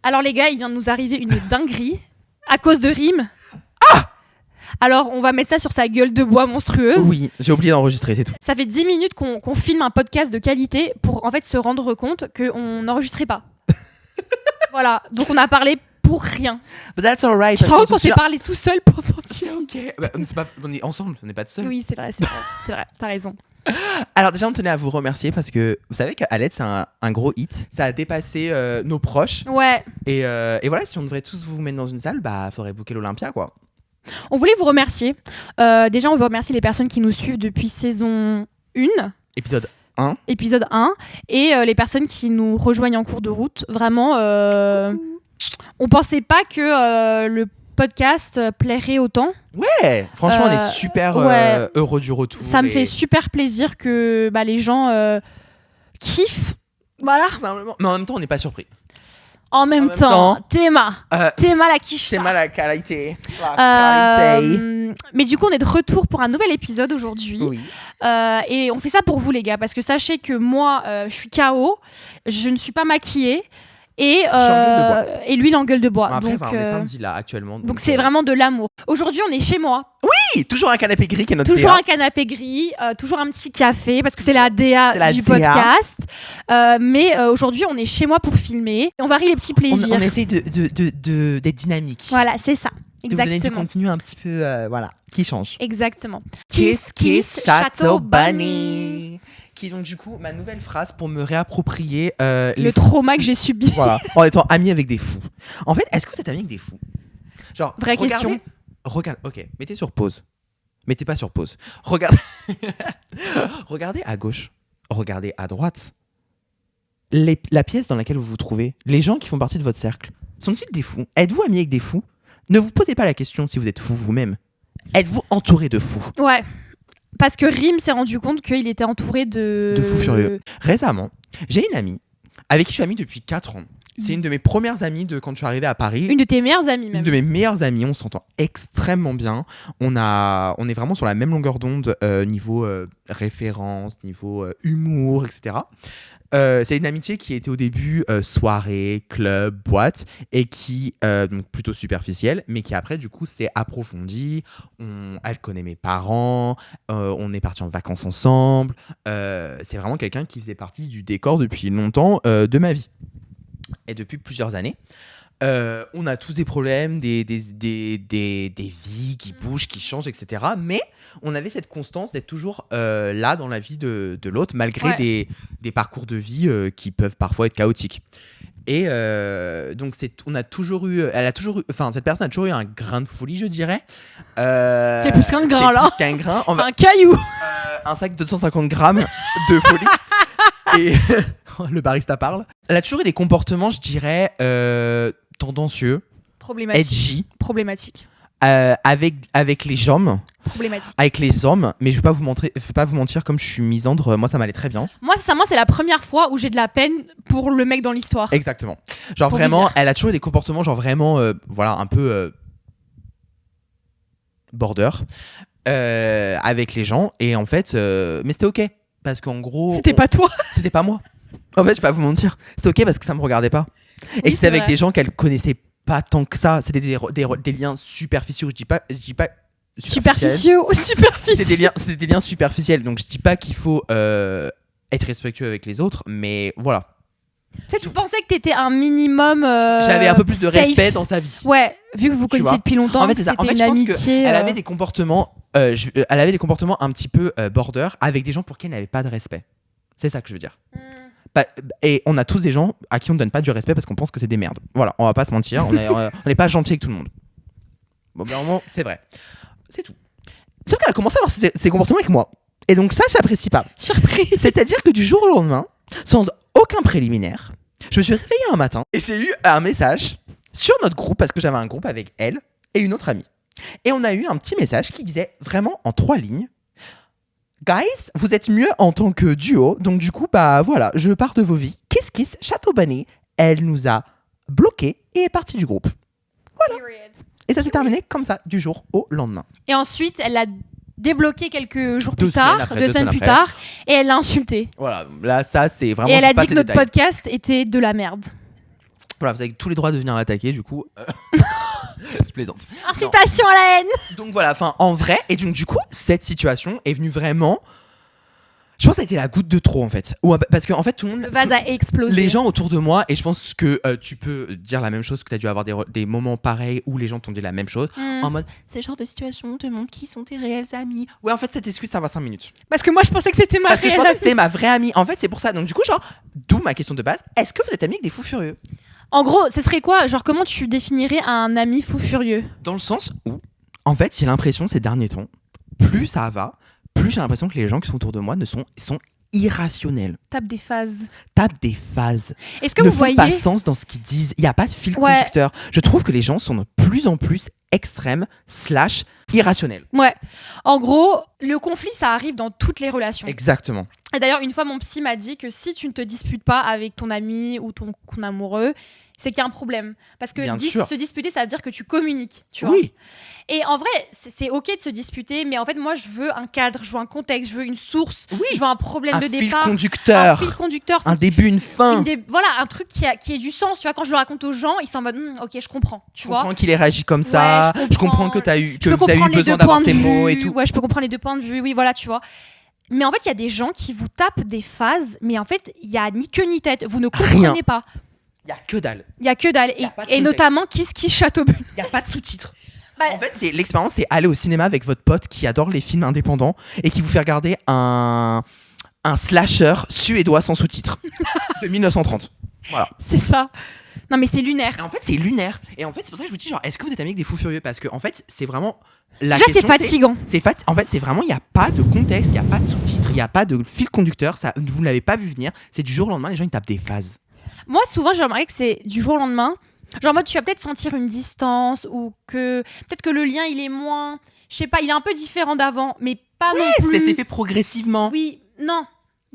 Alors les gars, il vient de nous arriver une dinguerie à cause de Rim. Alors on va mettre ça sur sa gueule de bois monstrueuse. Oui, j'ai oublié d'enregistrer, c'est tout. Ça fait 10 minutes qu'on filme un podcast de qualité pour en fait se rendre compte qu'on n'enregistrait pas. Voilà, donc on a parlé pour rien. But that's alright. Je te rends compte qu'on s'est parlé tout seul pendant 10 minutes. Ok. On est ensemble, on n'est pas tout seul. Oui, c'est vrai, t'as raison. Alors déjà, on tenait à vous remercier parce que vous savez qu'Alette, c'est un gros hit. Ça a dépassé nos proches. Ouais. Et voilà, si on devrait tous vous mettre dans une salle, faudrait booker l'Olympia, quoi. On voulait vous remercier. Déjà, on veut remercier les personnes qui nous suivent depuis saison 1. Épisode 1. Épisode 1. Et les personnes qui nous rejoignent en cours de route. Vraiment, on pensait pas que le podcast plairait autant. Ouais, franchement, on est super heureux du retour. Ça me fait super plaisir que les gens kiffent. Voilà. Simplement. Mais en même temps, on n'est pas surpris. En même temps, Théma la quiche. Théma la qualité. Mais du coup, on est de retour pour un nouvel épisode aujourd'hui. Oui. Et on fait ça pour vous, les gars, parce que sachez que moi, je suis KO, je ne suis pas maquillée. Et lui, l'engueule de bois. Après, donc, on est samedi là actuellement. Donc c'est vraiment de l'amour. Aujourd'hui, on est chez moi. Oui, toujours un canapé gris qui est notre Toujours DA. un canapé gris, toujours un petit café parce que c'est la DA du podcast. Mais aujourd'hui, on est chez moi pour filmer. Et on varie les petits plaisirs. On essaie d'être dynamique. Voilà, c'est ça. De vous donner du Exactement. contenu un petit peu, qui change. Exactement. Kiss Château Bunny. Qui est donc du coup ma nouvelle phrase pour me réapproprier le trauma que j'ai subi. Voilà, en étant ami avec des fous. En fait, est-ce que vous êtes ami avec des fous? Genre, vraie question. Ok, mettez sur pause. Mettez pas sur pause. Regardez, regardez à gauche. Regardez à droite. La pièce dans laquelle vous vous trouvez, les gens qui font partie de votre cercle, sont-ils des fous? Êtes-vous ami avec des fous? Ne vous posez pas la question si vous êtes fou vous-même. Êtes-vous entouré de fous? Ouais. Parce que Rim s'est rendu compte qu'il était entouré de fous furieux. Récemment, j'ai une amie avec qui je suis ami depuis 4 ans. C'est une de mes premières amies de quand je suis arrivé à Paris. Une de tes meilleures amies même. Une de mes meilleures amies, on s'entend extrêmement bien. On est vraiment sur la même longueur d'onde niveau référence, niveau humour, etc. C'est une amitié qui était au début soirée, club, boîte, et qui, donc plutôt superficielle, mais qui après, du coup, s'est approfondie. Elle connaît mes parents, on est partis en vacances ensemble. C'est vraiment quelqu'un qui faisait partie du décor depuis longtemps de ma vie. Et depuis plusieurs années. On a tous des problèmes, des vies qui bougent, qui changent, etc. Mais on avait cette constance d'être toujours là dans la vie de l'autre, malgré des parcours de vie qui peuvent parfois être chaotiques. Et donc, cette personne a toujours eu un grain de folie, je dirais. C'est plus qu'un grain, là. C'est plus qu'un grain. C'est un caillou. Un sac de 250 grammes de folie. Et le barista parle. Elle a toujours eu des comportements, je dirais, tendancieux, edgy, problématique, avec les hommes, problématique. Avec les hommes, mais je vais pas vous mentir, comme je suis misandre, moi ça m'allait très bien. Moi, sincèrement, c'est la première fois où j'ai de la peine pour le mec dans l'histoire. Exactement. Genre pour vraiment, elle a toujours eu des comportements, genre vraiment, un peu border avec les gens, et en fait, mais c'était ok, parce qu'en gros, c'était pas toi. C'était pas moi. En fait, je vais pas vous mentir, c'était ok parce que ça me regardait pas. Et c'était avec des gens qu'elle connaissait pas tant que ça. C'était des liens superficiels. Je dis pas superficiels. C'était des liens superficiels. Donc je dis pas qu'il faut être respectueux avec les autres, mais voilà. Je pensais que t'étais un minimum. J'avais un peu plus de safe. Respect dans sa vie. Ouais, vu que vous connaissiez depuis longtemps. En fait, c'est ça. En fait, je pense qu'elle avait des comportements. Elle avait des comportements un petit peu border avec des gens pour qui elle n'avait pas de respect. C'est ça que je veux dire. Et on a tous des gens à qui on ne donne pas du respect parce qu'on pense que c'est des merdes. Voilà, on va pas se mentir, on n'est pas gentil avec tout le monde. Bon, bien vraiment, c'est vrai. C'est tout. Sauf qu'elle a commencé à avoir ces comportements avec moi. Et donc ça, j'apprécie pas. Surprise. C'est-à-dire que du jour au lendemain, sans aucun préliminaire, je me suis réveillé un matin et j'ai eu un message sur notre groupe, parce que j'avais un groupe avec elle et une autre amie. Et on a eu un petit message qui disait vraiment en 3 lignes: Guys, vous êtes mieux en tant que duo, donc du coup, voilà, je pars de vos vies. Kiss Kiss, Château Bunny. Elle nous a bloqués et est partie du groupe. Voilà. Et ça s'est terminé comme ça, du jour au lendemain. Et ensuite, elle l'a débloqué quelques jours plus 2 semaines tard, après, 2 semaines plus tard, et elle l'a insulté. Voilà, là, ça, c'est vraiment... Et elle a dit que notre podcast était de la merde. Voilà, vous avez tous les droits de venir l'attaquer, du coup. Je plaisante. Incitation à la haine. Donc voilà, enfin, en vrai, et donc du coup, cette situation est venue vraiment. Je pense que ça a été la goutte de trop en fait. Parce qu'en fait, tout le monde. Le vase a explosé. Les gens autour de moi, et je pense que tu peux dire la même chose, que tu as dû avoir des moments pareils où les gens t'ont dit la même chose, en mode c'est genre de situation, te montre qui sont tes réels amis. Ouais, en fait, cette excuse, ça va 5 minutes. Parce que moi, je pensais que c'était ma Parce que je réelle pensais amie. que c'était ma vraie amie. En fait, c'est pour ça. Donc, du coup, genre, d'où ma question de base, est-ce que vous êtes amis avec des fous furieux ? En gros, ce serait quoi ? Genre, comment tu définirais un ami fou furieux ? Dans le sens où, en fait, j'ai l'impression ces derniers temps, plus ça va, plus j'ai l'impression que les gens qui sont autour de moi sont irrationnels. Tape des phases. Tapent des phases. Est-ce que ne vous font voyez pas sens dans ce qu'ils disent. Il n'y a pas de fil conducteur. Je trouve que les gens sont de plus en plus extrêmes / irrationnels. Ouais. En gros, le conflit, ça arrive dans toutes les relations. Exactement. Et d'ailleurs, une fois, mon psy m'a dit que si tu ne te disputes pas avec ton ami ou ton amoureux, c'est qu'il y a un problème. Parce que Bien sûr. se disputer, ça veut dire que tu communiques. Tu vois. Oui. Et en vrai, c'est ok de se disputer, mais en fait, moi, je veux un cadre, je veux un contexte, je veux une source, Oui. je veux un problème Un de fil départ. conducteur. Un fil conducteur. Un début, une fin. Voilà, un truc qui ait du sens. Tu vois, quand je le raconte aux gens, ils sont en mode ok, je comprends. Tu Je vois. comprends qu'il ait réagi comme ça. Ouais, je comprends que vous je peux avez eu comprendre les besoin deux d'avoir points de ces mots vue. et tout. Ouais, je peux comprendre les deux points de vue. Oui, voilà, tu vois. Mais en fait, il y a des gens qui vous tapent des phases, mais en fait, il y a ni queue ni tête. Vous ne comprenez pas. Il y a que dalle. Il y a que dalle. Y a pas de Et contexte. notamment Kiss Châteaubriand. Il n'y a pas de sous-titres. Bah, En fait, c'est l'expérience, c'est aller au cinéma avec votre pote qui adore les films indépendants et qui vous fait regarder un slasher suédois sans sous-titres de 1930. Voilà. c'est ça. Non, mais c'est lunaire. Et en fait, c'est lunaire. Et en fait, c'est pour ça que je vous dis, genre, est-ce que vous êtes amis avec des fous furieux ? Parce que en fait, c'est vraiment la Déjà, c'est question, fatigant. En fait, c'est vraiment, il n'y a pas de contexte, il n'y a pas de sous-titres, il n'y a pas de fil conducteur. Ça, vous ne l'avez pas vu venir. C'est du jour au lendemain, les gens ils tapent des phases. Moi, souvent, j'ai remarqué que c'est du jour au lendemain. Genre, en mode, tu vas peut-être sentir une distance ou que peut-être que le lien, il est moins. Je sais pas, il est un peu différent d'avant, mais pas non plus. C'est fait progressivement. Oui, non.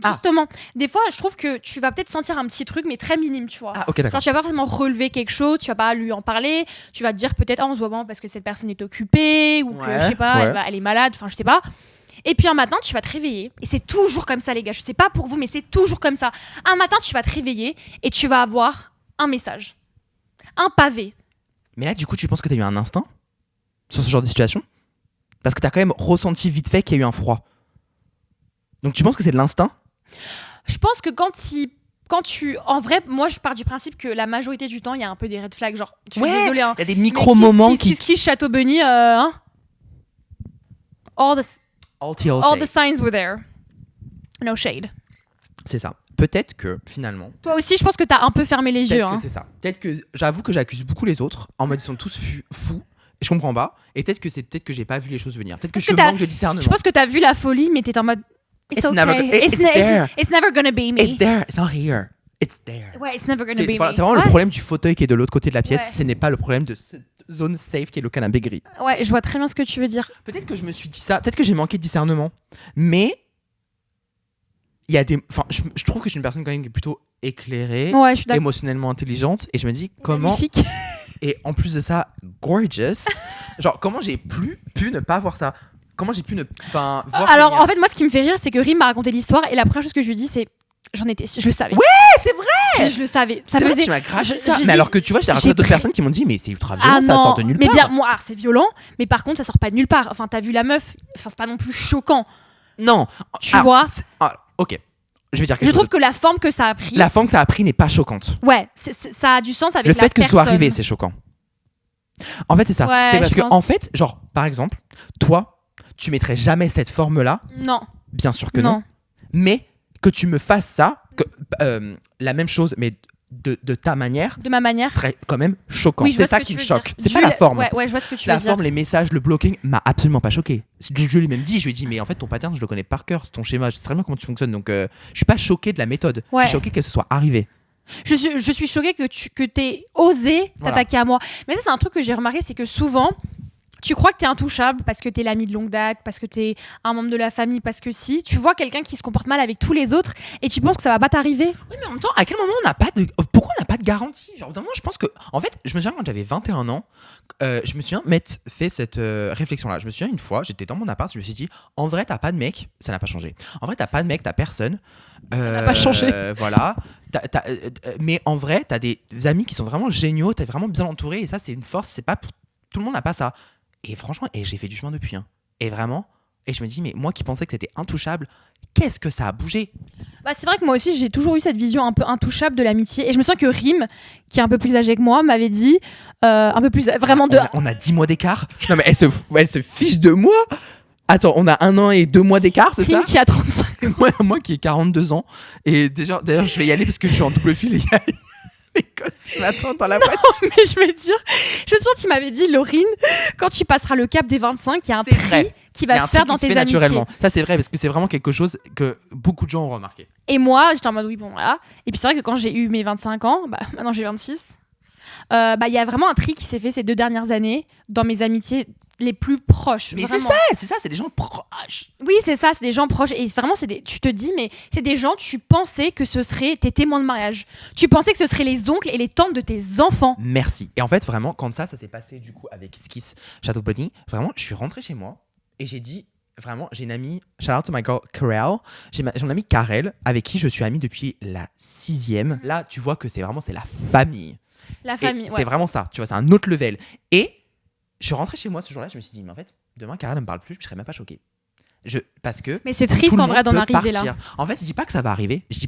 Ah. Justement, des fois, je trouve que tu vas peut-être sentir un petit truc, mais très minime, tu vois. Ah, ok, d'accord. Genre, tu vas pas forcément relever quelque chose, tu vas pas lui en parler, tu vas te dire peut-être, on se voit pas parce que cette personne est occupée, ou que, Ouais, je sais pas, ouais. elle est malade, enfin, je sais pas. Et puis un matin, tu vas te réveiller, et c'est toujours comme ça, les gars, je sais pas pour vous, mais c'est toujours comme ça. Un matin, tu vas te réveiller, et tu vas avoir un message, un pavé. Mais là, du coup, tu penses que tu as eu un instinct sur ce genre de situation ? Parce que tu as quand même ressenti vite fait qu'il y a eu un froid. Donc tu penses que c'est de l'instinct ? Je pense que quand tu... En vrai, moi, je pars du principe que la majorité du temps, il y a un peu des red flags, genre, je suis désolée, hein. Il y a des micro-moments qui... Qui Château-Bunny, hein. All the signs were there. No shade. C'est ça. Peut-être que, finalement... Toi aussi, je pense que t'as un peu fermé les yeux. Peut-être que Hein. c'est ça. Peut-être que... J'avoue que j'accuse beaucoup les autres, en mode ils sont tous fous. Je comprends pas. Et peut-être que j'ai pas vu les choses venir. Peut-être que je manque de discernement. Je pense que t'as vu la folie, mais t'es en mode... It's okay. It's never gonna be me. It's there. It's not here. It's there. Ouais, it's never gonna be me. C'est vraiment le Ouais. problème du fauteuil qui est de l'autre côté de la pièce. Ouais. Ce n'est pas le problème de cette zone safe qui est le canapé gris. Ouais, je vois très bien ce que tu veux dire. Peut-être que je me suis dit ça. Peut-être que j'ai manqué de discernement. Mais il y a des... Enfin, je trouve que je suis une personne quand même qui est plutôt éclairée, Ouais, je suis d'accord. émotionnellement intelligente. Et je me dis comment... Magnifique. Et en plus de ça, gorgeous. Genre, comment j'ai pu ne pas voir ça ? Comment j'ai pu ne pas voir Alors, venir en fait, moi, ce qui me fait rire, c'est que Rim m'a raconté l'histoire et la première chose que je lui dis, c'est... Je le savais. Ouais, c'est vrai. Je le savais. Ça C'est vrai faisait... que tu m'as craché je- ça. j'ai Mais dit- alors que tu vois, j'ai raconté j'ai à d'autres pris- personnes qui m'ont dit mais c'est ultra violent, Ah ça non, sort de nulle mais part. bien, moi, alors, c'est violent, mais par contre, ça sort pas de nulle part. Enfin, t'as vu la meuf, enfin, c'est pas non plus choquant. Non. Tu Alors, vois ok. Je vais dire quelque Je chose. trouve que la forme que ça a pris, La forme que ça a pris n'est pas choquante. ouais, ça a du sens avec Le la fait que ce soit personne. arrivé, c'est choquant. En fait, c'est ça. Ouais, c'est parce je que, pense. en fait, genre, par exemple, toi, tu mettrais jamais cette forme-là. Non, Bien sûr que non. Mais que tu me fasses ça, la même chose, mais de ta manière, de ma manière. serait quand même choquant. Oui, je C'est vois ce ça que qui tu me veux choque. dire. C'est pas la forme. Ouais, je vois ce que tu La veux dire. forme, les messages, le blocking m'a absolument pas choqué. Je lui ai même dit, mais en fait ton pattern je le connais par cœur, c'est ton schéma, je sais très bien comment tu fonctionnes, donc je suis pas choqué de la méthode. Ouais. Je suis choqué que ce soit arrivé. Je suis choquée que t'aies osé Voilà. t'attaquer à moi. Mais ça, c'est un truc que j'ai remarqué, c'est que souvent, tu crois que t'es intouchable parce que t'es l'ami de longue date, parce que t'es un membre de la famille, parce que si tu vois quelqu'un qui se comporte mal avec tous les autres et tu penses que ça va pas t'arriver. Oui, mais en même temps, à quel moment on n'a pas de. Pourquoi on n'a pas de garantie? Genre, moi, je pense que. En fait, je me souviens quand j'avais 21 ans, je me souviens m'être fait cette réflexion-là. Je me souviens une fois, j'étais dans mon appart, je me suis dit, en vrai, t'as pas de mec, ça n'a pas changé. En vrai, t'as pas de mec, t'as personne. Ça n'a pas changé. Voilà. Mais en vrai, t'as des amis qui sont vraiment géniaux, t'es vraiment bien entouré, et ça, c'est une force, c'est pas. Tout le monde n'a pas ça. Et franchement, j'ai fait du chemin depuis. Hein. Et vraiment, et je me dis, mais moi qui pensais que c'était intouchable, qu'est-ce que ça a bougé? Bah, c'est vrai que moi aussi, j'ai toujours eu cette vision un peu intouchable de l'amitié. Et je me sens que Rim, qui est un peu plus âgé que moi, m'avait dit un peu plus vraiment de. On a 10 mois d'écart. Non, mais elle se fiche de moi. Attends, on a 1 an et 2 mois d'écart, c'est ça? Rim qui a 35 ans. Moi qui ai 42 ans. Et d'ailleurs, je vais y aller parce que je suis en double fil. Les gosses qui m'attendent dans la voiture. Mais je veux dire, tu m'avais dit, Laurine, quand tu passeras le cap des 25, il y a un C'est tri vrai. qui va se faire dans tes amitiés. Naturellement. Ça, c'est vrai parce que c'est vraiment quelque chose que beaucoup de gens ont remarqué. Et moi, j'étais en mode oui, bon, voilà. Et puis c'est vrai que quand j'ai eu mes 25 ans, maintenant j'ai 26, il y a vraiment un tri qui s'est fait ces 2 dernières années dans mes amitiés les plus proches. Mais vraiment. c'est ça, c'est des gens proches. Oui, c'est ça, c'est des gens proches. Et vraiment, tu te dis, mais c'est des gens, tu pensais que ce seraient tes témoins de mariage. Tu pensais que ce seraient les oncles et les tantes de tes enfants. Merci. Et en fait, vraiment, quand ça s'est passé du coup avec Skiss Château Bunny, vraiment, je suis rentré chez moi et j'ai dit, vraiment, j'ai une amie, shout out to my girl Karel, j'ai mon amie Karel, avec qui je suis amie depuis la 6e. Là, tu vois que c'est la famille. La famille, et ouais. c'est vraiment ça, tu vois, c'est un autre level. Et je suis rentré chez moi ce jour-là, je me suis dit, mais en fait, demain, Karel ne me parle plus, je serais même pas choqué. Parce que mais c'est triste en vrai d'en arriver là. En fait, je dis pas que ça va arriver, je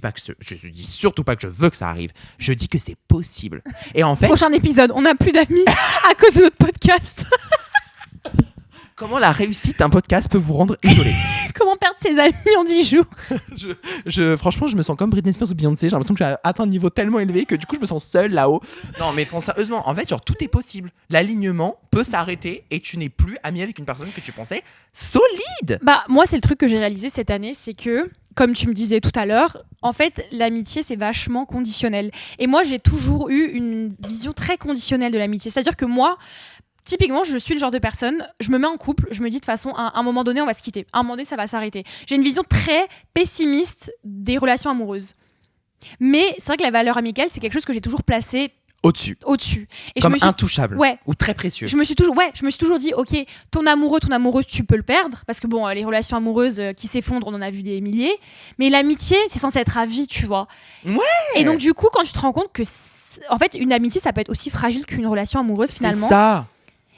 dis surtout pas que je veux que ça arrive, je dis que c'est possible. Et en fait, prochain épisode, on n'a plus d'amis à cause de notre podcast. comment la réussite d'un podcast peut vous rendre isolé? Comment perdre ses amis en 10 jours? Franchement, je me sens comme Britney Spears ou Beyoncé. J'ai l'impression que j'ai atteint un niveau tellement élevé que du coup, je me sens seule là-haut. Non, mais sérieusement, en fait, genre, tout est possible. L'alignement peut s'arrêter et tu n'es plus ami avec une personne que tu pensais solide. Bah, moi, c'est le truc que j'ai réalisé cette année, c'est que, comme tu me disais tout à l'heure, en fait, l'amitié, c'est vachement conditionnel. Et moi, j'ai toujours eu une vision très conditionnelle de l'amitié. C'est-à-dire que moi, typiquement, je suis le genre de personne, je me mets en couple, je me dis de toute façon, à un moment donné, on va se quitter. À un moment donné, ça va s'arrêter. J'ai une vision très pessimiste des relations amoureuses. Mais c'est vrai que la valeur amicale, c'est quelque chose que j'ai toujours placé Au-dessus. Et comme intouchable. Ouais. Ou très précieux. Je me suis toujours dit, ok, ton amoureux, ton amoureuse, tu peux le perdre. Parce que bon, les relations amoureuses qui s'effondrent, on en a vu des milliers. Mais l'amitié, c'est censé être à vie, tu vois. Ouais. Et donc, du coup, quand tu te rends compte que, en fait, une amitié, ça peut être aussi fragile qu'une relation amoureuse, finalement. C'est ça.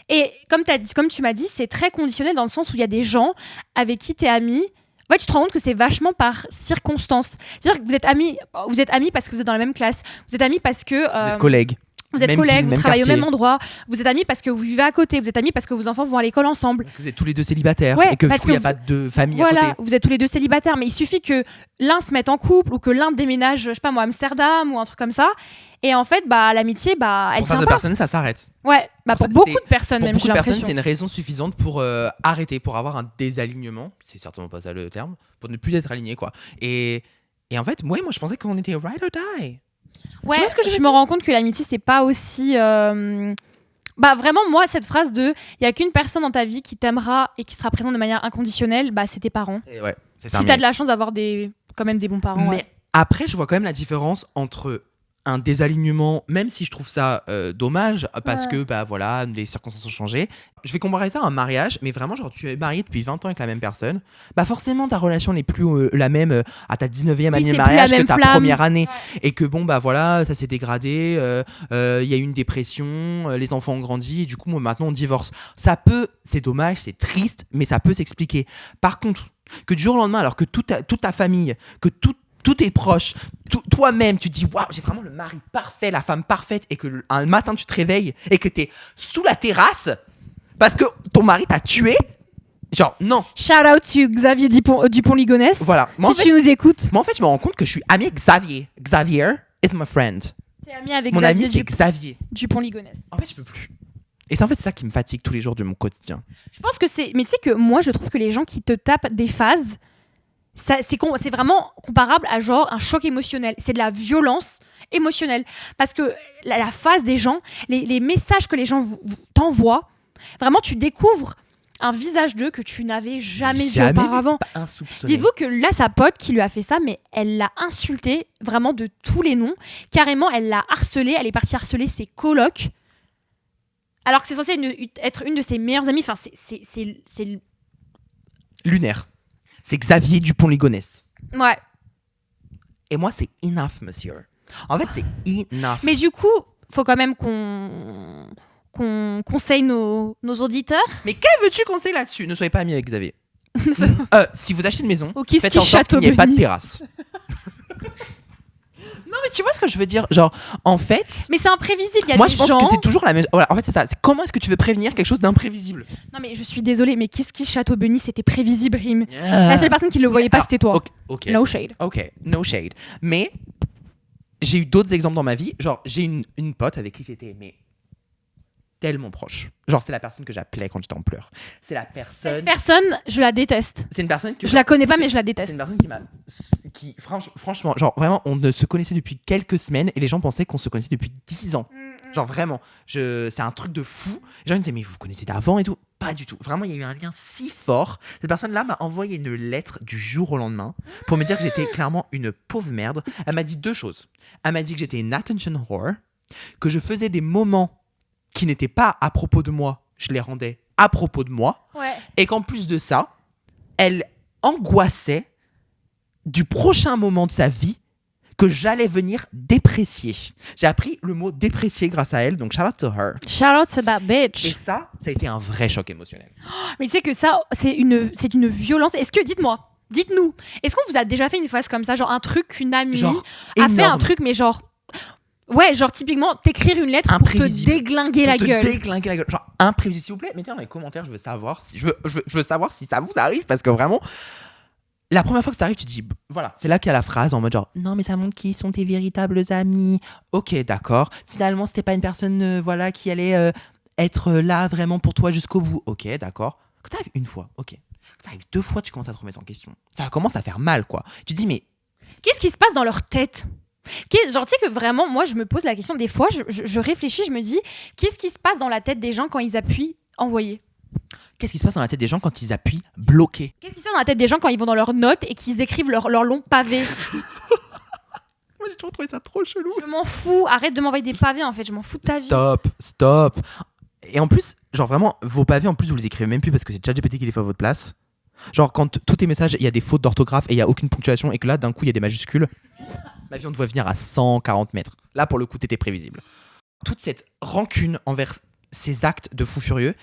Et comme tu m'as dit, c'est très conditionnel dans le sens où il y a des gens avec qui tu es ami. En fait, tu te rends compte que c'est vachement par circonstance. C'est-à-dire que vous êtes amis parce que vous êtes dans la même classe. Vous êtes amis parce que... vous êtes collègues. Vous êtes Même collègues, ville, vous travaillez quartier. au même endroit. Vous êtes amis parce que vous vivez à côté. Vous êtes amis parce que vos enfants vont à l'école ensemble. Parce que vous êtes tous les deux célibataires. Ouais, et que du parce coup, il n'y a que pas de famille à Voilà, côté. vous êtes tous les deux célibataires. Mais il suffit que l'un se mette en couple ou que l'un déménage, je sais pas moi, à Amsterdam ou un truc comme ça. Et en fait, l'amitié, elle Pour tient certaines pas. personnes, ça s'arrête. Ouais, pour ça, beaucoup c'est- de personnes Pour même, beaucoup j'ai de personnes, l'impression. c'est une raison suffisante pour arrêter, pour avoir un désalignement. C'est certainement pas ça le terme. Pour ne plus être aligné, quoi. Et en fait, moi, je pensais qu'on était ride or die. Ouais, vois ce que je veux je me rends compte que l'amitié, c'est pas aussi... vraiment, moi, cette phrase de « il y a qu'une personne dans ta vie qui t'aimera et qui sera présente de manière inconditionnelle », c'est tes parents. Et ouais, c'est Si terminé. t'as de la chance d'avoir quand même des bons parents. Mais ouais. après, je vois quand même la différence entre un désalignement, même si je trouve ça dommage, parce que voilà, les circonstances ont changé. Je vais comparer ça à un mariage, mais vraiment, genre, tu es marié depuis 20 ans avec la même personne, forcément, ta relation n'est plus la même à ta 19e année c'est de plus mariage la que même ta flamme. première année. Et que bon, voilà, ça s'est dégradé, il y a eu une dépression, les enfants ont grandi, et du coup, maintenant, on divorce. C'est dommage, c'est triste, mais ça peut s'expliquer. Par contre, que du jour au lendemain, alors que toute ta famille, que tous tes proches, toi-même, tu te dis waouh, j'ai vraiment le mari parfait, la femme parfaite, et que un matin tu te réveilles et que t'es sous la terrasse parce que ton mari t'a tué. Genre, non. Shout out to Xavier Dupont-Ligonnès. Voilà. Si tu nous écoutes. Moi, en fait, je me rends compte que je suis ami avec Xavier. Xavier is my friend. T'es ami avec Mon Xavier ami, c'est Xavier. Dupont-Ligonnès. En fait, je peux plus. Et c'est en fait ça qui me fatigue tous les jours de mon quotidien. Je pense que mais c'est que moi, je trouve que les gens qui te tapent des phases, c'est vraiment comparable à genre un choc émotionnel. C'est de la violence émotionnelle. Parce que la phase des gens, les messages que les gens t'envoient, Vraiment, tu découvres un visage d'eux que tu n'avais jamais vu auparavant. Pas insoupçonné. Dites-vous que là, sa pote qui lui a fait ça, mais elle l'a insulté vraiment de tous les noms. Carrément, elle l'a harcelé. Elle est partie harceler ses colocs. Alors que c'est censé être une de ses meilleures amies. Enfin, c'est... Lunaire. C'est Xavier Dupont-Ligonnès. Ouais. Et moi, c'est enough, monsieur. En fait, c'est enough. Mais du coup, faut quand même qu'on conseille nos auditeurs. Mais que veux-tu conseiller là-dessus? Ne soyez pas amis avec Xavier. Si vous achetez une maison, Au Kiss faites Kiss en sorte qu'il n'y ait Château pas de Benis. terrasse. Non, mais tu vois ce que je veux dire? Genre, en fait... Mais c'est imprévisible. Il y a Moi, des je pense gens... que c'est toujours la même... Voilà, en fait, c'est ça. C'est comment est-ce que tu veux prévenir quelque chose d'imprévisible? Non, mais je suis désolée, mais qu'est-ce qui Château Benis, c'était prévisible, Rim. La seule personne qui le voyait pas, c'était toi. Ok. No shade. Ok, no shade. Mais j'ai eu d'autres exemples dans ma vie. Genre, j'ai une pote avec qui j'étais tellement proche. Genre, c'est la personne que j'appelais quand j'étais en pleurs. C'est la personne... Cette personne, je la déteste. C'est une personne que... Je la connais pas, mais je la C'est déteste. une personne qui franchement, genre vraiment, on ne se connaissait depuis quelques semaines et les gens pensaient qu'on se connaissait depuis 10 ans. Genre vraiment, c'est un truc de fou. Les gens me disaient, mais vous vous connaissez d'avant et tout? Pas du tout. Vraiment, il y a eu un lien si fort. Cette personne-là m'a envoyé une lettre du jour au lendemain pour me dire que j'étais clairement une pauvre merde. Elle m'a dit 2 choses. Elle m'a dit que j'étais une attention whore, que je faisais des moments qui n'étaient pas à propos de moi, je les rendais à propos de moi, Ouais. et qu'en plus de ça, elle angoissait du prochain moment de sa vie que j'allais venir déprécier. J'ai appris le mot déprécier grâce à elle, donc shout out to her. Shout out to that bitch. Et ça a été un vrai choc émotionnel. Mais tu sais que ça, c'est une violence. Est-ce que, dites-nous, est-ce qu'on vous a déjà fait une phase comme ça, genre un truc qu'une amie Genre a fait un énorme. truc, mais genre... Ouais, genre typiquement, t'écrire une lettre pour te Imprévisible. déglinguer la Pour te gueule. déglinguer la gueule. Genre imprévisible, s'il vous plaît. Mettez dans les commentaires, je veux savoir si ça vous arrive, parce que vraiment, la première fois que ça arrive, tu te dis, voilà, c'est là qu'il y a la phrase en mode genre, non mais ça montre qui sont tes véritables amis. Ok, d'accord. Finalement, c'était pas une personne, voilà, qui allait être là vraiment pour toi jusqu'au bout. Ok, d'accord. Quand t'arrives une fois, ok. Quand t'arrives 2 fois, tu commences à te remettre en question. Ça commence à faire mal, quoi. Tu te dis, mais Qu'est-ce qui se passe dans leur tête? Genre, tu sais que vraiment, moi, je me pose la question, des fois, je réfléchis, je me dis, qu'est-ce qui se passe dans la tête des gens quand ils appuient envoyer? qu'est-ce qui se passe dans la tête des gens quand ils appuient bloquer? Qu'est-ce qui se passe dans la tête des gens quand ils vont dans leurs notes et qu'ils écrivent leur long pavé? Moi, j'ai toujours trouvé ça trop chelou. Je m'en fous, arrête de m'envoyer des pavés, en fait, je m'en fous de ta vie. Stop. Et en plus, genre vraiment, vos pavés, en plus, vous les écrivez même plus parce que c'est ChatGPT qui les fait à votre place. Genre, quand tous tes messages, il y a des fautes d'orthographe et il n'y a aucune ponctuation et que là, d'un coup, il y a des majuscules, l'avion doit venir à 140 mètres. Là, pour le coup, t'étais prévisible. Toute cette rancune envers ces actes de fou furieux,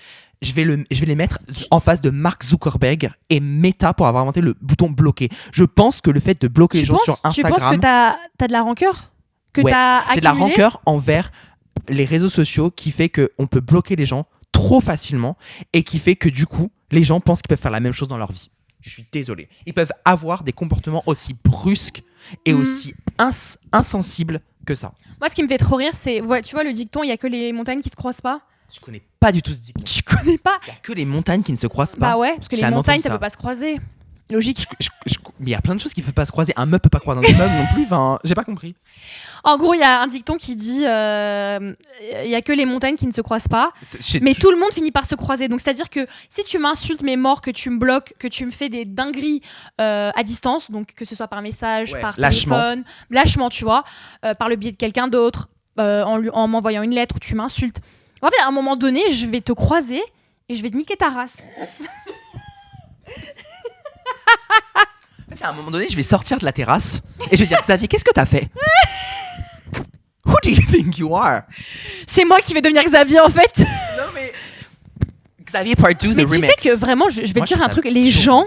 je vais les mettre en face de Mark Zuckerberg et Meta pour avoir inventé le bouton bloquer. Je pense que le fait de bloquer les gens sur Tu Instagram... penses que t'as de la rancœur? Que Ouais, t'as j'ai de la accumulé? rancœur envers les réseaux sociaux qui fait qu'on peut bloquer les gens trop facilement et qui fait que du coup, les gens pensent qu'ils peuvent faire la même chose dans leur vie. Je suis désolé. Ils peuvent avoir des comportements aussi brusques et aussi insensibles que ça. Moi, ce qui me fait trop rire, c'est, ouais, tu vois, le dicton, il y a que les montagnes qui se croisent pas. Je connais pas du tout ce dicton. Tu connais pas? Il y a que les montagnes qui ne se croisent pas. Bah ouais, parce que les Jamais montagnes, entendu ça ça. peut pas se croiser. Logique. Mais il y a plein de choses qui ne peuvent pas se croiser. Un meuble peut pas croiser un immeuble non plus. Enfin, j'ai pas compris. En gros, il y a un dicton qui dit il y a que les montagnes qui ne se croisent pas, mais tout le monde finit par se croiser. Donc, c'est-à-dire que si tu m'insultes mes morts, que tu me bloques, que tu me fais des dingueries à distance, donc que ce soit par message, Ouais, par lâchement. téléphone, lâchement, tu vois, par le biais de quelqu'un d'autre, en m'envoyant une lettre où tu m'insultes. En fait, à un moment donné, je vais te croiser et je vais te niquer ta race. En fait, à un moment donné, je vais sortir de la terrasse et je vais dire Xavier, qu'est-ce que t'as fait? Who do you think you are? C'est moi qui vais devenir Xavier, en fait. Non mais Xavier Part 2 Mais the tu remix. sais que vraiment, je vais Moi, te dire je un trouve truc. ça Les chaud. gens,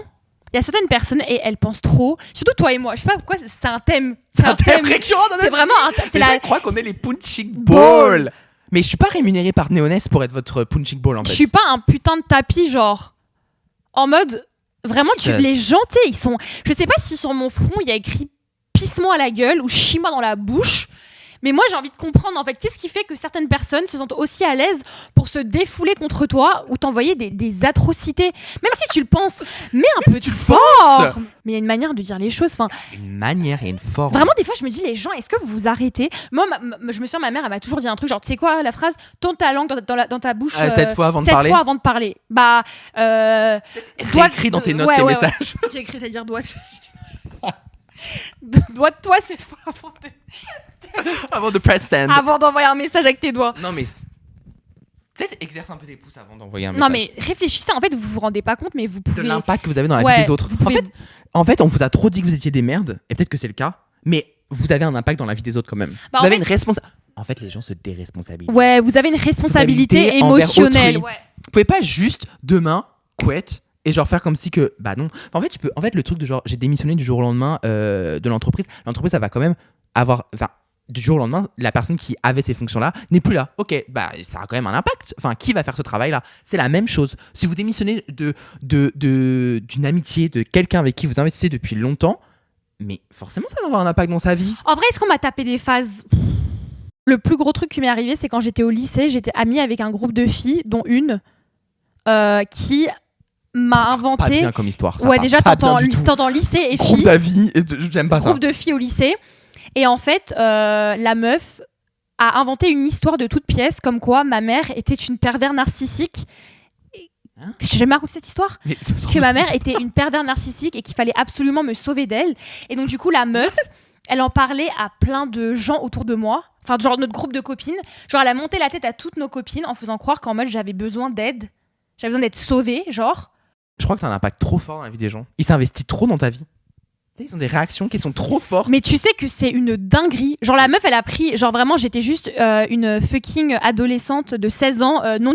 il y a certaines personnes et elles pensent trop. Surtout toi et moi. Je sais pas pourquoi, c'est un thème. C'est un thème. récurrent dans C'est notre vraiment vie. un thème. Les gens croient qu'on est les punching balls. Mais je suis pas rémunéré par Néonès pour être votre punching ball en Je fait. suis pas un putain de tapis, genre. En mode. Vraiment, Jesus. les gens, tu sais, ils sont. Je sais pas si sur mon front, il y a écrit pisse-moi à la gueule ou chie-moi dans la bouche. Mais moi, j'ai envie de comprendre, en fait, qu'est-ce qui fait que certaines personnes se sentent aussi à l'aise pour se défouler contre toi ou t'envoyer des atrocités. Même si tu le penses, mais un peu fort. Mais il y a une manière de dire les choses. Enfin, Une manière et une forme. vraiment, des fois, je me dis, les gens, est-ce que vous vous arrêtez? Moi, je me souviens, ma mère, elle m'a toujours dit un truc, genre, tu sais quoi, la phrase, tourne ta langue dans ta bouche 7 fois avant de 7 parler. fois avant de parler. Bah, C'est écrit dans tes notes, tes messages. J'ai écrit, c'est-à-dire doigt. Doigt de toi 7 fois Avant de press send. avant d'envoyer un message avec tes doigts. Non, mais peut-être exerce un peu tes pouces avant d'envoyer un message. Non, mais réfléchissez, en fait, vous vous rendez pas compte, mais vous de pouvez. l'impact que vous avez dans la Ouais, vie des autres. vous pouvez- En fait, on vous a trop dit que vous étiez des merdes, et peut-être que c'est le cas, mais vous avez un impact dans la vie des autres quand même. Bah, vous en avez fait- une responsabilité. En fait, les gens se déresponsabilisent. Ouais, vous avez une responsabilité Responsabilité envers émotionnelle. autrui. Ouais. Vous pouvez pas juste demain quit et genre faire comme si que bah non. En fait, en fait le truc de genre j'ai démissionné du jour au lendemain de l'entreprise. L'entreprise ça va quand même avoir du jour au lendemain, la personne qui avait ces fonctions-là n'est plus là. Ok, bah ça a quand même un impact. Enfin, qui va faire ce travail-là? C'est la même chose. Si vous démissionnez d'une amitié, de quelqu'un avec qui vous investissez depuis longtemps, mais forcément ça va avoir un impact dans sa vie. En vrai, est-ce qu'on m'a tapé des phases? Le plus gros truc qui m'est arrivé, c'est quand j'étais au lycée, j'étais amie avec un groupe de filles, dont une qui m'a Pas inventé. bien comme histoire. Ça Ouais, part déjà, pas bien du tout. t'entends lycée et Groupe filles. d'avis, j'aime pas ça. Groupe de filles au lycée. Et en fait, la meuf a inventé une histoire de toute pièce, comme quoi ma mère était une pervers narcissique. Hein? J'ai jamais raconté cette histoire. Mais Que ma mère était une pervers narcissique et qu'il fallait absolument me sauver d'elle. Et donc, du coup, la meuf, elle en parlait à plein de gens autour de moi. Enfin, genre notre groupe de copines. Genre, elle a monté la tête à toutes nos copines en faisant croire qu'en mode j'avais besoin d'aide. J'avais besoin d'être sauvée, genre. Je crois que t'as un impact trop fort dans la vie des gens. Ils s'investissent trop dans ta vie. Tu sais, ils ont des réactions qui sont trop fortes. Mais tu sais que c'est une dinguerie. Genre, la meuf, elle a pris. Genre, vraiment, j'étais juste une fucking adolescente de 16 ans, non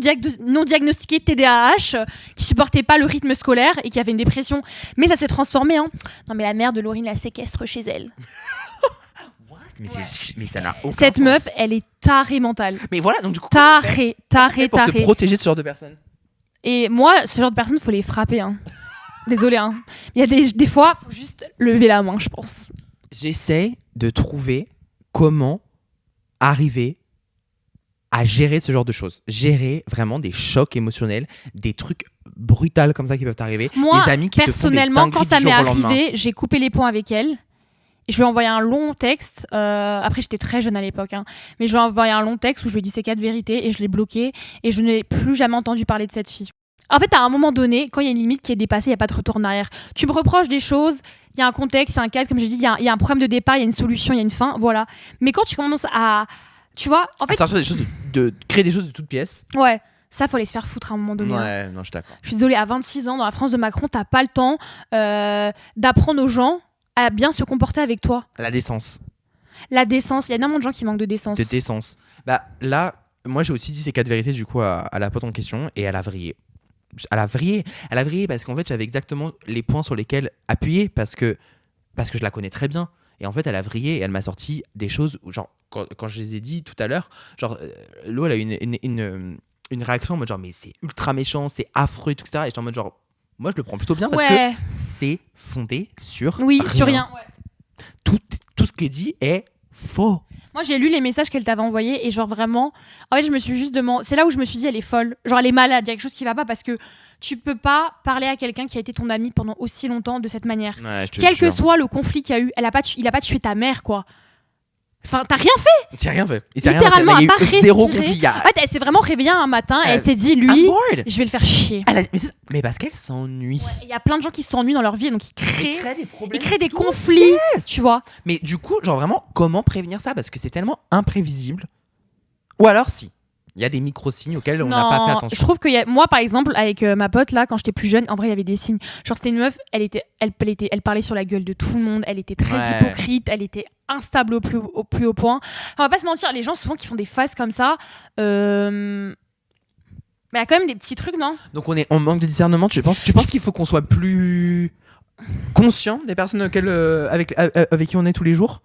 diagnostiquée TDAH, qui supportait pas le rythme scolaire et qui avait une dépression. Mais ça s'est transformé, hein. Non, mais la mère de Laurine la séquestre chez elle. Mais, Ouais. mais ça n'a aucun Cette sens. meuf, elle est tarée mentale. Mais voilà, donc du coup. Tarée. Pour se protéger de ce genre de personnes. Et moi, ce genre de personnes, faut les frapper, hein. Désolée, hein. Il y a des fois, faut juste lever la main, je pense. J'essaie de trouver comment arriver à gérer ce genre de choses. Gérer vraiment des chocs émotionnels, des trucs brutals comme ça qui peuvent t'arriver. Moi, des amis qui personnellement, te font quand des ça dingueries m'est du jour au lendemain. arrivé, j'ai coupé les ponts avec elle. Et je lui ai envoyé un long texte. Après, j'étais très jeune à l'époque. Hein. Mais je lui ai envoyé un long texte où je lui ai dit ces 4 vérités et je l'ai bloqué. Et je n'ai plus jamais entendu parler de cette fille. En fait, à un moment donné, quand il y a une limite qui est dépassée, il n'y a pas de retour en arrière. Tu me reproches des choses, il y a un contexte, il y a un cadre, comme je dis, il y a un problème de départ, il y a une solution, il y a une fin, voilà. Mais quand tu commences à... Tu vois, en fait... sortir des choses de créer des choses de toutes pièces. Ouais, ça, faut aller se faire foutre à un moment donné. Hein. Ouais, non, je suis d'accord. Je suis désolée, à 26 ans, dans la France de Macron, t'as pas le temps d'apprendre aux gens à bien se comporter avec toi. La décence. La décence, il y a énormément de gens qui manquent de décence. De décence. Bah là, moi j'ai aussi dit ces 4 vérités du coup à la pote en question et elle a vrillé. Elle a vrillé parce qu'en fait j'avais exactement les points sur lesquels appuyer parce que je la connais très bien. Et en fait elle a vrillé et elle m'a sorti des choses où, genre quand je les ai dit tout à l'heure, genre Lo elle a eu une réaction en mode genre mais c'est ultra méchant, c'est affreux et tout ça. Et j'étais en mode genre moi je le prends plutôt bien parce Ouais. que c'est fondé sur Oui, sur rien. Ouais. Tout ce qui est dit est faux. Moi, j'ai lu les messages qu'elle t'avait envoyés et genre vraiment, en fait, je me suis juste demandé, c'est là où je me suis dit, elle est folle. Genre, elle est malade, il y a quelque chose qui va pas parce que tu peux pas parler à quelqu'un qui a été ton ami pendant aussi longtemps de cette manière. Ouais, je te Quel que jure. soit le conflit qu'il y a eu, il a pas tué ta mère, quoi. Enfin, t'as rien fait. Il s'est rien fait. Il s'est rien Littéralement, fait. Il y à a pas eu zéro respirer. conflit. Il y a- En fait, elle s'est vraiment réveillée un matin et elle s'est dit, I'm lui, bored. je vais le faire chier. Mais parce qu'elle s'ennuie. Il y a plein de gens qui s'ennuient dans leur vie et donc Elle ils crée des problèmes. créent des tout. conflits, tu vois. Mais du coup, genre vraiment, comment prévenir ça? Parce que c'est tellement imprévisible. Ou alors, si. Il y a des micro-signes auxquels on n'a pas fait Je attention. trouve que moi, par exemple, avec ma pote là, quand j'étais plus jeune, en vrai, il y avait des signes. Genre, c'était une meuf, elle parlait sur la gueule de tout le monde, elle était très Ouais. hypocrite, elle était instable au plus haut point. Enfin, on va pas se mentir, les gens souvent qui font des phases comme ça, mais il y a quand même des petits trucs, non? Donc on manque de discernement. Tu penses qu'il faut qu'on soit plus conscient des personnes avec qui on est tous les jours?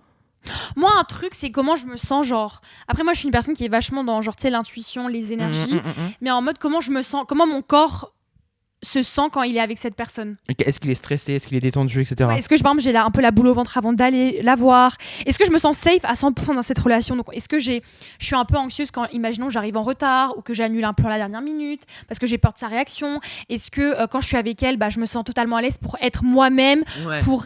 Moi, un truc, c'est comment je me sens, genre. Après, moi, je suis une personne qui est vachement dans, genre, tu sais, l'intuition, les énergies, mais en mode comment je me sens, comment mon corps se sent quand il est avec cette personne. Est-ce qu'il est stressé, est-ce qu'il est détendu, etc. Ouais, est-ce que par exemple j'ai un peu la boule au ventre avant d'aller la voir? Est-ce que je me sens safe à 100% dans cette relation? Donc est-ce que je suis un peu anxieuse quand, imaginons, j'arrive en retard ou que j'annule un plan à la dernière minute parce que j'ai peur de sa réaction? Est-ce que quand je suis avec elle, je me sens totalement à l'aise pour être moi-même, pour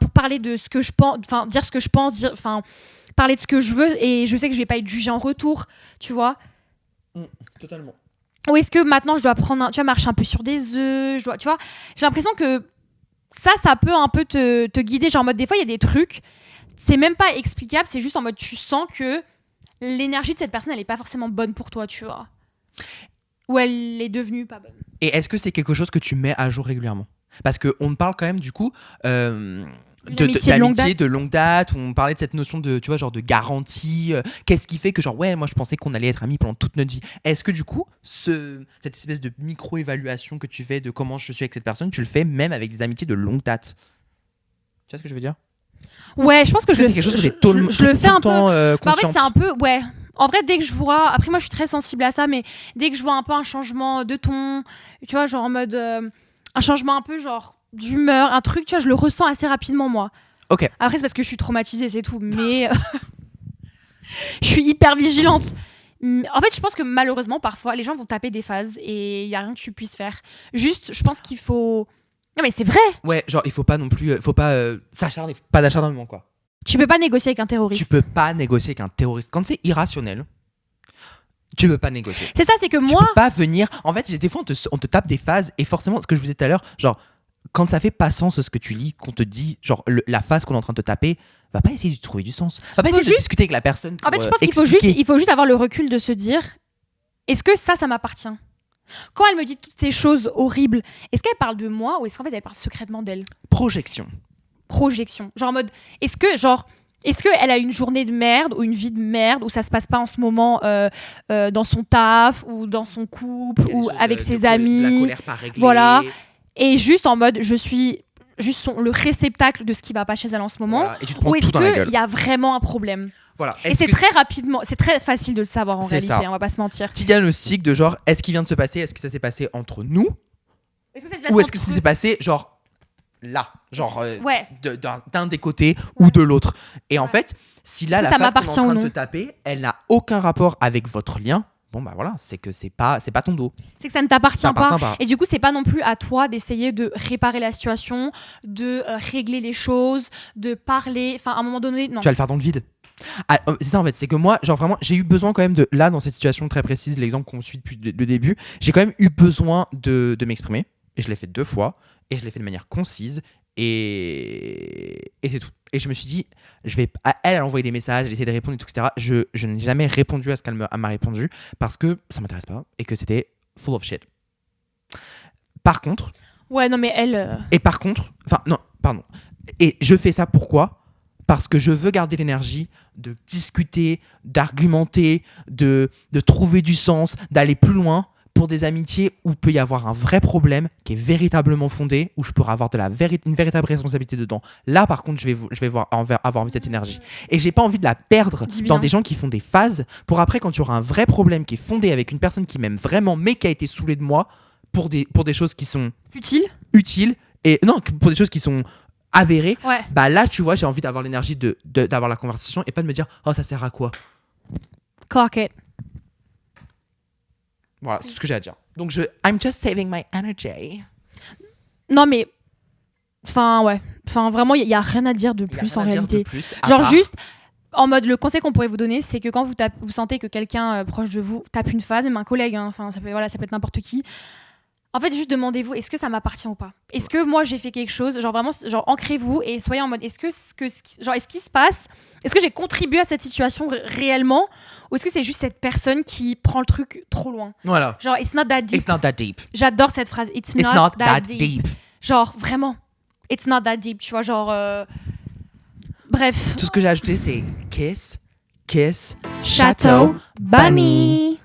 pour parler de ce que je pense, dire ce que je pense, parler de ce que je veux, et je sais que je vais pas être jugée en retour, tu vois? Totalement. Ou est-ce que maintenant je dois marcher un peu sur des œufs, tu vois? J'ai l'impression que ça peut un peu te guider, genre en mode, des fois il y a des trucs, c'est même pas explicable, c'est juste en mode tu sens que l'énergie de cette personne elle est pas forcément bonne pour toi, tu vois, ou elle est devenue pas bonne. Et est-ce que c'est quelque chose que tu mets à jour régulièrement? Parce qu'on parle quand même du coup d'amitié de longue date, où on parlait de cette notion de, tu vois, genre de garantie. Qu'est-ce qui fait que genre ouais, moi je pensais qu'on allait être amis pendant toute notre vie. Est-ce que du coup cette espèce de micro-évaluation que tu fais de comment je suis avec cette personne, tu le fais même avec des amitiés de longue date? Tu vois ce que je veux dire? Ouais, je pense que c'est quelque chose que je le fais un peu. En fait, c'est un peu En vrai, dès que je vois, après moi je suis très sensible à ça, mais dès que je vois un peu un changement de ton, tu vois, genre en mode un changement un peu genre d'humeur, un truc, tu vois, je le ressens assez rapidement, moi. Ok. Après, c'est parce que je suis traumatisée, c'est tout. Mais je suis hyper vigilante. En fait, je pense que malheureusement, parfois, les gens vont taper des phases et il n'y a rien que tu puisses faire. Juste, je pense qu'il faut... Non, mais c'est vrai. Ouais, genre, il faut pas non plus... faut pas s'acharner, pas d'acharnement, quoi. Tu peux pas négocier avec un terroriste. Tu peux pas négocier avec un terroriste. Quand c'est irrationnel, tu peux pas négocier. C'est ça, c'est que moi... Tu peux pas venir... En fait, des fois, on te tape des phases et forcément, ce que je vous disais tout à l'heure, genre... Quand ça fait pas sens ce que tu lis, qu'on te dit, genre la phase qu'on est en train de te taper, va pas essayer de trouver du sens. Va pas essayer de discuter avec la personne. En fait, je pense qu'il faut juste avoir le recul de se dire, est-ce que ça m'appartient? Quand elle me dit toutes ces choses horribles, est-ce qu'elle parle de moi ou est-ce qu'en fait elle parle secrètement d'elle? Projection. Genre en mode, est-ce qu'elle a une journée de merde ou une vie de merde où ça se passe pas en ce moment dans son taf ou dans son couple ou avec ses amis, la colère pas réglée. Voilà. Et juste en mode, je suis juste le réceptacle de ce qui va pas chez elle en ce moment. Voilà. Et tu te prends ou est-ce tout dans la gueule. qu'il y a vraiment un problème? Voilà. Et c'est très rapidement, c'est très facile de le savoir en réalité, on va pas se mentir. Petit diagnostic de genre, est-ce qu'il vient de se passer, est-ce que ça s'est passé entre nous? Ou est-ce que ça s'est passé genre là, genre d'un des côtés ou de l'autre? Et en fait, si là la phase qu'on est en train de te taper, elle n'a aucun rapport avec votre lien, bon bah voilà, c'est que c'est pas ton dos. C'est que ça ne t'appartient pas. Et du coup, c'est pas non plus à toi d'essayer de réparer la situation, de régler les choses, de parler. Enfin, à un moment donné, non. Tu vas le faire dans le vide. Ah, c'est ça en fait, c'est que moi, genre vraiment, j'ai eu besoin quand même de, là dans cette situation très précise, l'exemple qu'on suit depuis le début, j'ai quand même eu besoin de m'exprimer. Et je l'ai fait 2 fois. Et je l'ai fait de manière concise. Et c'est tout. Et je me suis dit, elle a envoyé des messages, elle a essayé de répondre et tout, etc. Je n'ai jamais répondu à ce qu'elle m'a répondu parce que ça m'intéresse pas et que c'était full of shit. Par contre... Ouais, non mais elle... Et par contre... Enfin, non, pardon. Et je fais ça pourquoi ? Parce que je veux garder l'énergie de discuter, d'argumenter, de trouver du sens, d'aller plus loin pour des amitiés où il peut y avoir un vrai problème qui est véritablement fondé, où je pourrais avoir une véritable responsabilité dedans. Là, par contre, je vais avoir envie de cette énergie. Et j'ai pas envie de la perdre dans des gens qui font des phases pour après, quand tu auras un vrai problème qui est fondé avec une personne qui m'aime vraiment, mais qui a été saoulée de moi pour des choses qui sont utiles et non, pour des choses qui sont avérées. Ouais. Bah là, tu vois, j'ai envie d'avoir l'énergie d'avoir la conversation et pas de me dire oh ça sert à quoi. Clock it. Voilà, c'est tout ce que j'ai à dire. Donc I'm just saving my energy. Non mais vraiment il y a rien à dire de plus en réalité. Genre juste en mode, le conseil qu'on pourrait vous donner, c'est que quand vous sentez que quelqu'un proche de vous tape une phase, même un collègue, ça peut être n'importe qui. En fait, juste demandez-vous, est-ce que ça m'appartient ou pas? Est-ce que moi j'ai fait quelque chose? Genre vraiment, ancrez-vous et soyez en mode, est-ce qu'il se passe? Est-ce que j'ai contribué à cette situation réellement? Ou est-ce que c'est juste cette personne qui prend le truc trop loin? Voilà. Genre, it's not that deep. It's not that deep. J'adore cette phrase. It's not that deep. Genre, vraiment. It's not that deep. Tu vois, genre... Bref. Tout ce que j'ai ajouté, c'est kiss, Chateau, bunny.